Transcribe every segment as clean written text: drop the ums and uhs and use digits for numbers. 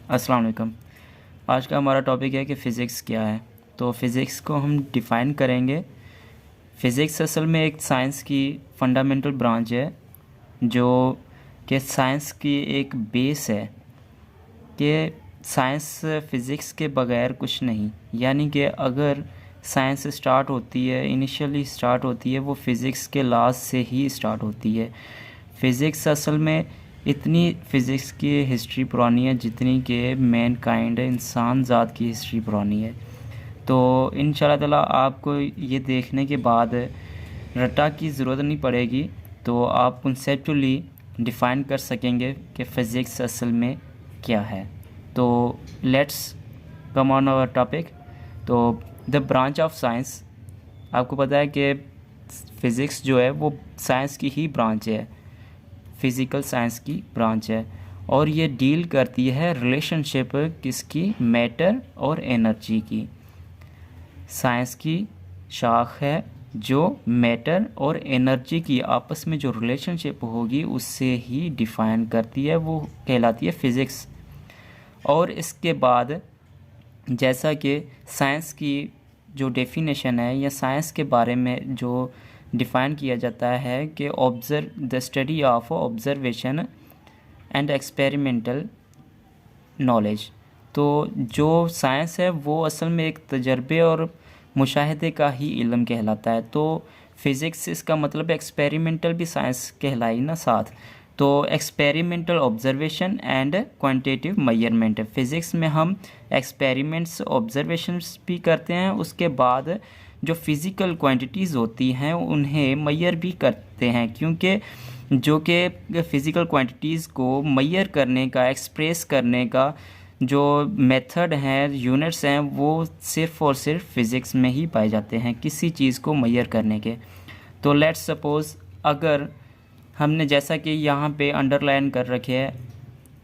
अस्सलाम वालेकुम। आज का हमारा टॉपिक है कि फ़िज़िक्स क्या है। तो फ़िज़िक्स को हम डिफ़ाइन करेंगे। फ़िज़िक्स असल में एक साइंस की फंडामेंटल ब्रांच है जो कि साइंस की एक बेस है कि साइंस फ़िज़िक्स के बगैर कुछ नहीं। यानी कि अगर साइंस स्टार्ट होती है, इनिशियली स्टार्ट होती है, वो फ़िज़िक्स के लॉज से ही स्टार्ट होती है। फ़िज़िक्स असल में इतनी फ़िज़िक्स की हिस्ट्री पुरानी है जितनी कि मैन काइंड इंसान ज़ात की हिस्ट्री पुरानी है। तो इंशाल्लाह ताला आपको ये देखने के बाद रटा की ज़रूरत नहीं पड़ेगी, तो आप कंसेप्चुअली डिफ़ाइन कर सकेंगे कि फ़िज़िक्स असल में क्या है। तो let's come on our topic. तो द ब्रांच ऑफ साइंस, आपको पता है कि फ़िज़िक्स जो है वो साइंस की ही ब्रांच है, फिज़िकल साइंस की ब्रांच है, और ये डील करती है रिलेशनशिप किसकी, मैटर और एनर्जी की। साइंस की शाख है जो मैटर और एनर्जी की आपस में जो रिलेशनशिप होगी उससे ही डिफ़ाइन करती है, वो कहलाती है फ़िज़िक्स। और इसके बाद जैसा कि साइंस की जो डेफिनेशन है या साइंस के बारे में जो डिफ़ाइन किया जाता है कि the study of observation and experimental knowledge. तो जो साइंस है वो असल में एक तजर्बे और मुशाहिदे का ही इल्म कहलाता है। तो फ़िज़िक्स इसका मतलब एक्सपेरिमेंटल भी साइंस कहलाई ना साथ। तो experimental observation and quantitative measurement, physics में हम एक्सपेरिमेंट्स ऑब्जर्वेशंस भी करते हैं, उसके बाद जो फ़िज़िकल क्वांटिटीज़ होती हैं उन्हें मेजर भी करते हैं, क्योंकि जो कि फ़िज़िकल क्वांटिटीज़ को मेजर करने का, एक्सप्रेस करने का जो मेथड हैं, यूनिट्स हैं, वो सिर्फ़ और सिर्फ फ़िज़िक्स में ही पाए जाते हैं किसी चीज़ को मेजर करने के। तो लेट्स सपोज़ अगर हमने जैसा कि यहाँ पे अंडरलाइन कर रखे है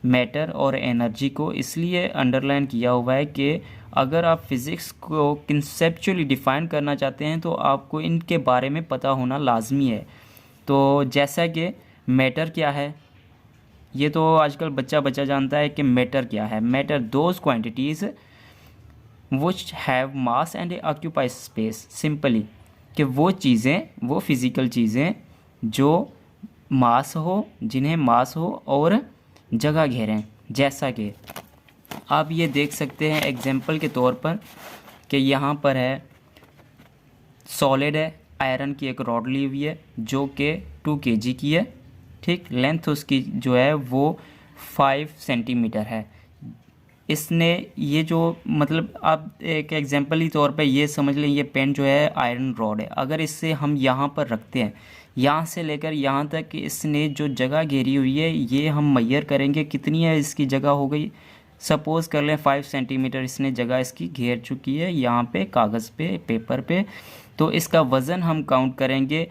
मैटर और एनर्जी को, इसलिए अंडरलाइन किया हुआ है कि अगर आप फ़िज़िक्स को कंसेप्चुअली डिफ़ाइन करना चाहते हैं तो आपको इनके बारे में पता होना लाजमी है। तो जैसा कि मैटर क्या है, ये तो आजकल बच्चा बच्चा जानता है कि मैटर क्या है। Matter those quantities which have mass and occupy space, simply कि वो चीज़ें, वो फिज़िकल चीज़ें जो मास हो, जिन्हें मास हो और जगह घेरें। जैसा कि आप ये देख सकते हैं एग्जांपल के तौर पर कि यहाँ पर है सॉलिड है, आयरन की एक रॉड ली हुई है जो कि 2 kg की है, ठीक। लेंथ उसकी जो है वो 5 सेंटीमीटर है। इसने ये जो मतलब आप एक एग्जांपल ही तौर पे ये समझ लें, ये पेन जो है आयरन रॉड है, अगर इससे हम यहाँ पर रखते हैं, यहाँ से लेकर यहाँ तक इसने जो जगह घेरी हुई है ये हम मेजर करेंगे कितनी है इसकी जगह हो गई। सपोज़ कर लें 5 सेंटीमीटर इसने जगह इसकी घेर चुकी है यहाँ पे कागज़ पे, पेपर पे। तो इसका वज़न हम काउंट करेंगे,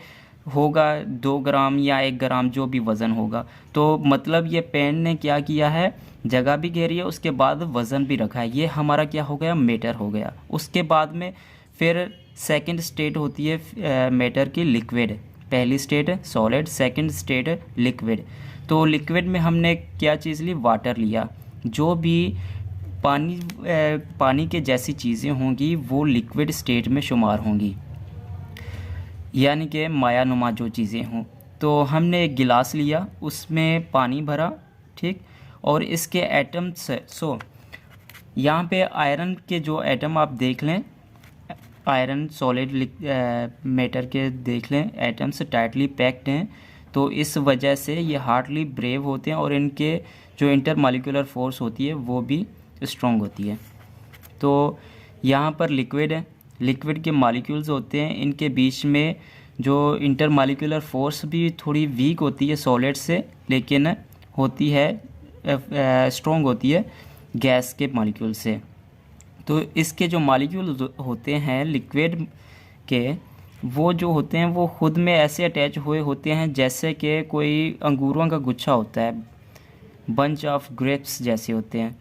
होगा 2 ग्राम या 1 ग्राम, जो भी वज़न होगा। तो मतलब ये पेन ने क्या किया है, जगह भी घेरी है, उसके बाद वज़न भी रखा है। ये हमारा क्या हो गया, मैटर हो गया। उसके बाद में फिर सेकंड स्टेट होती है मैटर की, लिक्विड। पहली state solid, second state liquid. तो लिक्विड में हमने क्या चीज़ ली, वाटर लिया। जो भी पानी के जैसी चीज़ें होंगी वो लिक्विड स्टेट में शुमार होंगी, यानी कि मायानुमा जो चीज़ें हों। तो हमने एक गिलास लिया, उसमें पानी भरा, ठीक। और इसके एटम्स, यहाँ पे आयरन के जो एटम आप देख लें, आयरन सॉलिड मैटर के देख लें, एटम्स टाइटली पैक्ड हैं। तो इस वजह से ये हार्डली ब्रेव होते हैं और इनके जो इंटरमॉलिक्यूलर फोर्स होती है वो भी स्ट्रॉन्ग होती है। तो यहाँ पर लिक्विड है, लिक्विड के मॉलिक्यूल्स होते हैं, इनके बीच में जो इंटरमॉलिक्यूलर फोर्स भी थोड़ी वीक होती है सॉलिड से, लेकिन होती है स्ट्रॉन्ग होती है गैस के मॉलिक्यूल से। तो इसके जो मॉलिक्यूल होते हैं लिक्विड के, वो जो होते हैं वो खुद में ऐसे अटैच हुए होते हैं जैसे कि कोई अंगूरों का गुच्छा होता है, बंच ऑफ ग्रेप्स जैसे होते हैं।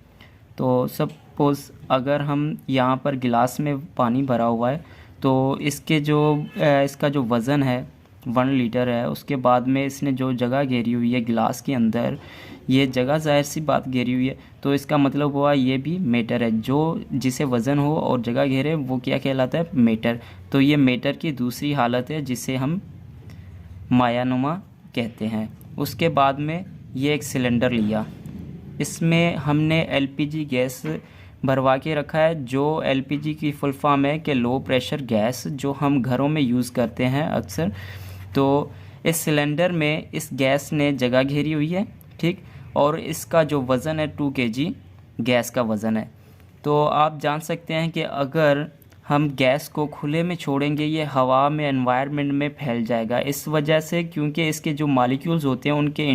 तो सपोज़ अगर हम यहाँ पर गिलास में पानी भरा हुआ है तो इसके जो इसका जो वज़न है 1 लीटर है, उसके बाद में इसने जो जगह घेरी हुई है ग्लास के अंदर, ये जगह ज़ाहिर सी बात घेरी हुई है, तो इसका मतलब हुआ ये भी मीटर है। जो जिसे वज़न हो और जगह घेरे वो क्या कहलाता है? मीटर। तो ये मीटर की दूसरी हालत है जिसे हम मायानुमा कहते हैं। उसके बाद में ये एक सिलेंडर लिया, इसमें हमने एलपीजी गैस भरवा के रखा है, जो एलपीजी की फुल फॉर्म है कि लो प्रेशर गैस, जो हम घरों में यूज़ करते हैं अक्सर। तो इस सिलेंडर में इस गैस ने जगह घेरी हुई है, ठीक, और इसका जो वज़न है 2 kg गैस का वज़न है। तो आप जान सकते हैं कि अगर हम गैस को खुले में छोड़ेंगे ये हवा में, एनवायरनमेंट में फैल जाएगा। इस वजह से क्योंकि इसके जो मॉलिक्यूल्स होते हैं उनके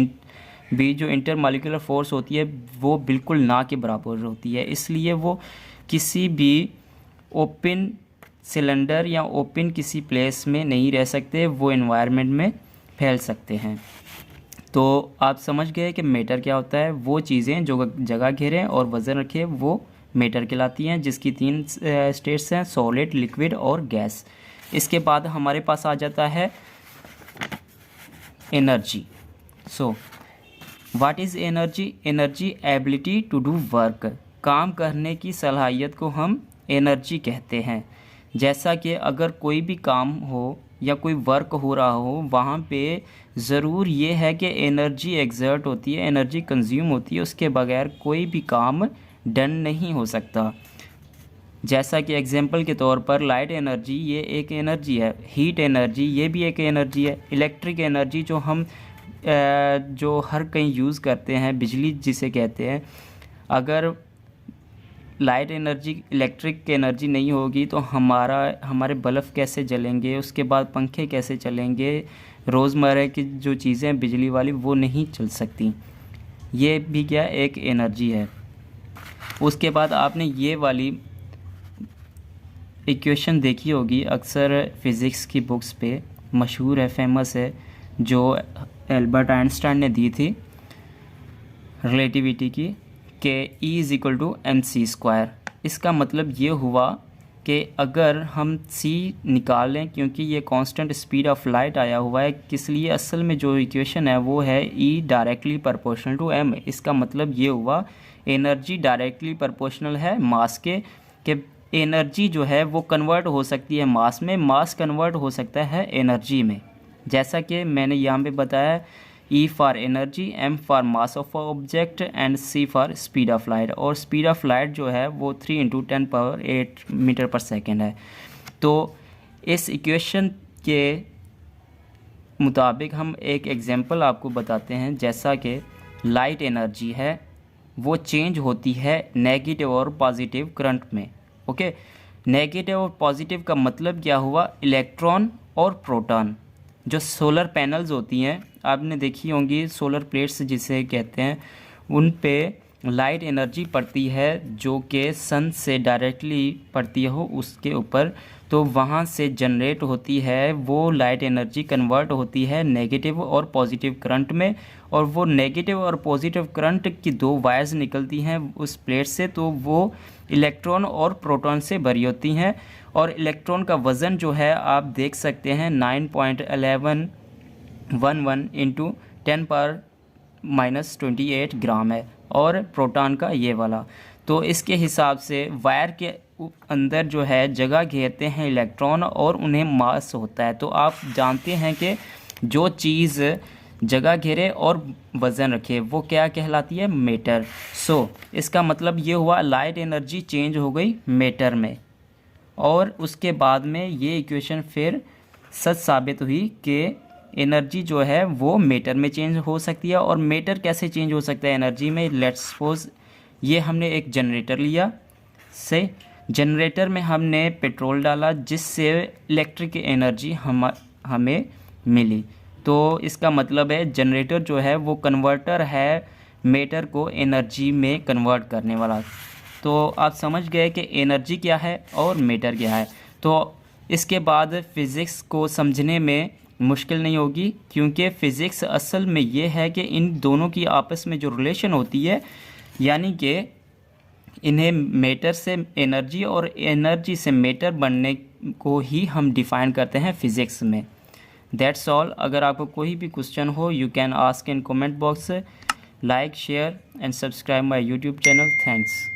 भी जो इंटर मॉलिक्यूलर फोर्स होती है वो बिल्कुल ना के बराबर होती है, इसलिए वो किसी भी ओपन सिलेंडर या ओपन किसी प्लेस में नहीं रह सकते, वो एनवायरनमेंट में फैल सकते हैं। तो आप समझ गए कि मीटर क्या होता है। वो चीज़ें जो जगह घेरें और वज़न रखें वो मीटर कहलाती हैं, जिसकी 3 स्टेट्स हैं, सॉलिड, लिक्विड और गैस। इसके बाद हमारे पास आ जाता है energy. So what is energy? Energy ability to do work, काम करने की सलाहियत को हम एनर्जी कहते हैं। जैसा कि अगर कोई भी काम हो या कोई वर्क हो रहा हो, वहाँ पे ज़रूर ये है कि एनर्जी एक्सर्ट होती है, एनर्जी कंज्यूम होती है, उसके बगैर कोई भी काम डन नहीं हो सकता। जैसा कि एग्जांपल के तौर पर लाइट एनर्जी ये एक एनर्जी है, हीट एनर्जी ये भी एक एनर्जी है, इलेक्ट्रिक एनर्जी जो हम जो हर कहीं यूज़ करते हैं, बिजली जिसे कहते हैं, अगर लाइट एनर्जी, इलेक्ट्रिक एनर्जी नहीं होगी तो हमारे बल्ब कैसे जलेंगे, उसके बाद पंखे कैसे चलेंगे, रोज़मर्रा की जो चीज़ें बिजली वाली वो नहीं चल सकती। ये भी क्या एक एनर्जी है। उसके बाद आपने ये वाली इक्वेशन देखी होगी अक्सर फ़िज़िक्स की बुक्स पे, मशहूर है, फेमस है, जो एल्बर्ट आइंस्टाइन ने दी थी रिलेटिविटी की, कि E=mc²। इसका मतलब ये हुआ कि अगर हम c निकालें, क्योंकि ये कांस्टेंट स्पीड ऑफ लाइट आया हुआ है, किस लिए असल में जो इक्वेशन है वो है E directly proportional to m। इसका मतलब ये हुआ एनर्जी डायरेक्टली प्रोपोर्शनल है मास के, कि एनर्जी जो है वो कन्वर्ट हो सकती है मास में, मास कन्वर्ट हो सकता है एनर्जी में। जैसा कि मैंने यहाँ पे बताया, E for energy, M for mass of object and C for speed of light. और स्पीड ऑफ लाइट जो है वो 3 × 10⁸ मीटर पर सेकेंड है। तो इस इक्वेशन के मुताबिक हम एक एग्जांपल आपको बताते हैं। जैसा कि लाइट एनर्जी है वो चेंज होती है नेगेटिव और पॉजिटिव करंट में। ओके, नेगेटिव और पॉजिटिव का मतलब क्या हुआ? इलेक्ट्रॉन और प्रोटॉन। जो सोलर पैनल्स होती हैं, आपने देखी होंगी, सोलर प्लेट्स जिसे कहते हैं, उन पे लाइट एनर्जी पड़ती है जो कि सन से डायरेक्टली पड़ती हो उसके ऊपर, तो वहाँ से जनरेट होती है वो लाइट एनर्जी, कन्वर्ट होती है नेगेटिव और पॉजिटिव करंट में। और वो नेगेटिव और पॉजिटिव करंट की 2 वायर्स निकलती हैं उस प्लेट से, तो वो इलेक्ट्रॉन और प्रोटॉन से भरी होती हैं। और इलेक्ट्रॉन का वज़न जो है आप देख सकते हैं 9.1111 × 10⁻⁻28 ग्राम है, और प्रोटॉन का ये वाला। तो इसके हिसाब से वायर के अंदर जो है जगह घेरते हैं इलेक्ट्रॉन और उन्हें मास होता है। तो आप जानते हैं कि जो चीज़ जगह घेरे और वज़न रखे वो क्या कहलाती है? मीटर। सो इसका मतलब ये हुआ लाइट एनर्जी चेंज हो गई मीटर में। और उसके बाद में ये इक्वेशन फिर सच साबित हुई कि एनर्जी जो है वो मीटर में चेंज हो सकती है। और मीटर कैसे चेंज हो सकता है एनर्जी में? लेट्स सपोज ये हमने एक जनरेटर लिया, से जनरेटर में हमने पेट्रोल डाला जिससे इलेक्ट्रिक एनर्जी हमें मिली। तो इसका मतलब है जनरेटर जो है वो कन्वर्टर है मीटर को एनर्जी में कन्वर्ट करने वाला। तो आप समझ गए कि एनर्जी क्या है और मीटर क्या है। तो इसके बाद फ़िज़िक्स को समझने में मुश्किल नहीं होगी, क्योंकि फ़िज़िक्स असल में ये है कि इन दोनों की आपस में जो रिलेशन होती है, यानी कि इन्हें मैटर से एनर्जी और एनर्जी से मैटर बनने को ही हम डिफ़ाइन करते हैं फ़िज़िक्स में। That's all. अगर आपको कोई भी क्वेश्चन हो you can ask in comment box. Like share and subscribe my YouTube channel. Thanks.